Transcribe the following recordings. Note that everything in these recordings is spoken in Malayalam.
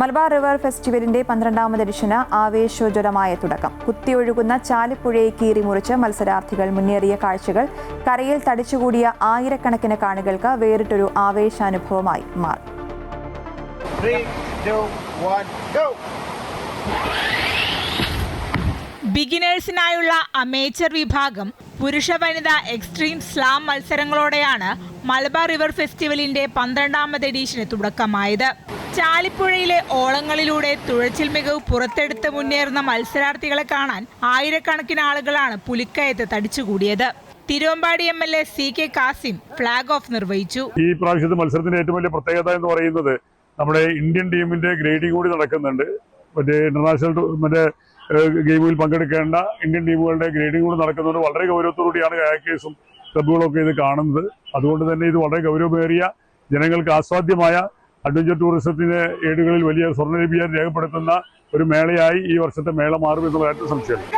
മലബാർ റിവർ ഫെസ്റ്റിവലിന്റെ 12ാമത് എഡിഷന് ആവേശോജ്വലമായ തുടക്കം. കുത്തിയൊഴുകുന്ന ചാലിപ്പുഴയെ കീറിമുറിച്ച് മത്സരാർത്ഥികൾ മുന്നേറിയ കാഴ്ചകൾ കരയിൽ തടിച്ചുകൂടിയ ആയിരക്കണക്കിന് കാണികൾക്ക് വേറിട്ടൊരു ആവേശാനുഭവമായി മാറി. 3, 2, 1, go! ബിഗിനേഴ്സിനായുള്ള അമേച്ചർ വിഭാഗം പുരുഷ വനിതാ എക്സ്ട്രീം സ്ലാം മത്സരങ്ങളോടെയാണ് മലബാർ റിവർ ഫെസ്റ്റിവലിന്റെ 12ാമത് എഡിഷന് തുടക്കമായത്. ചാലിപ്പുഴയിലെ ഓളങ്ങളിലൂടെ തുഴച്ചിൽ മികവ് പുറത്തെടുത്ത് മുന്നേറുന്ന മത്സരാർത്ഥികളെ കാണാൻ ആയിരക്കണക്കിന് ആളുകളാണ് പുലിക്കയത്ത് തടിച്ചുകൂടിയത്. Thiruvambadi MLA CK Kasim flag off നിർവഹിച്ചു. ഈ പ്രാവശ്യത്തെ മത്സരത്തിന്റെ ഏറ്റവും വലിയ പ്രത്യേകത എന്ന് പറയുന്നത് നമ്മുടെ ഇന്ത്യൻ ടീമിന്റെ ഗ്രേഡിംഗ് കൂടി നടക്കുന്നുണ്ട്. ഇന്റർനാഷണൽ ഗെയിമിൽ പങ്കെടുക്കേണ്ട ഇന്ത്യൻ ടീമുകളുടെ ഗ്രേഡിംഗ് കൂടി നടക്കുന്നത് വളരെ ഗൗരവത്തോടുകൂടിയാണ് കയാക്കേഴ്സും ക്ലബ്ബുകളൊക്കെ ഇത് കാണുന്നത്. അതുകൊണ്ട് തന്നെ ഇത് വളരെ ഗൗരവമേറിയ ജനങ്ങൾക്ക് ആസ്വാദ്യമായ അഡ്വഞ്ചർ ടൂറിസത്തിന്റെ ഏടുകളിൽ വലിയ സ്വർണ്ണലിപിയെ രേഖപ്പെടുത്തുന്ന ഒരു മേളയായി ഈ വർഷത്തെ മേള മാറും എന്നുള്ള കാര്യത്തിൽ സംശയമില്ല.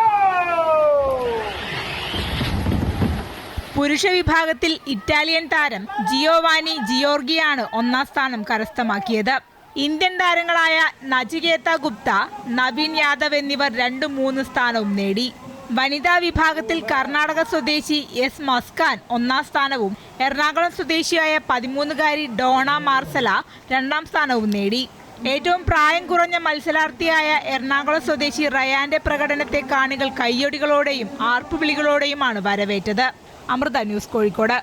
പുരുഷ വിഭാഗത്തിൽ ഇറ്റാലിയൻ താരം ജിയോവാനി ജിയോർഗിയാണ് 1ാം സ്ഥാനം കരസ്ഥമാക്കിയത്. ഇന്ത്യൻ താരങ്ങളായ നചികേത ഗുപ്ത, നവീൻ യാദവ് എന്നിവർ 2, 3 സ്ഥാനവും നേടി. വനിതാ വിഭാഗത്തിൽ കർണാടക സ്വദേശി S മസ്കാൻ 1ാം സ്ഥാനവും എറണാകുളം സ്വദേശിയായ 13-കാരി ഡോണ മാർസല 2ാം സ്ഥാനവും നേടി. ഏറ്റവും പ്രായം കുറഞ്ഞ മത്സരാർത്ഥിയായ എറണാകുളം സ്വദേശി റയാന്റെ പ്രകടനത്തെ കാണികൾ കയ്യടികളോടെയും ആർപ്പുവിളികളോടെയുമാണ് വരവേറ്റത്. അമൃത ന്യൂസ്, കോഴിക്കോട്.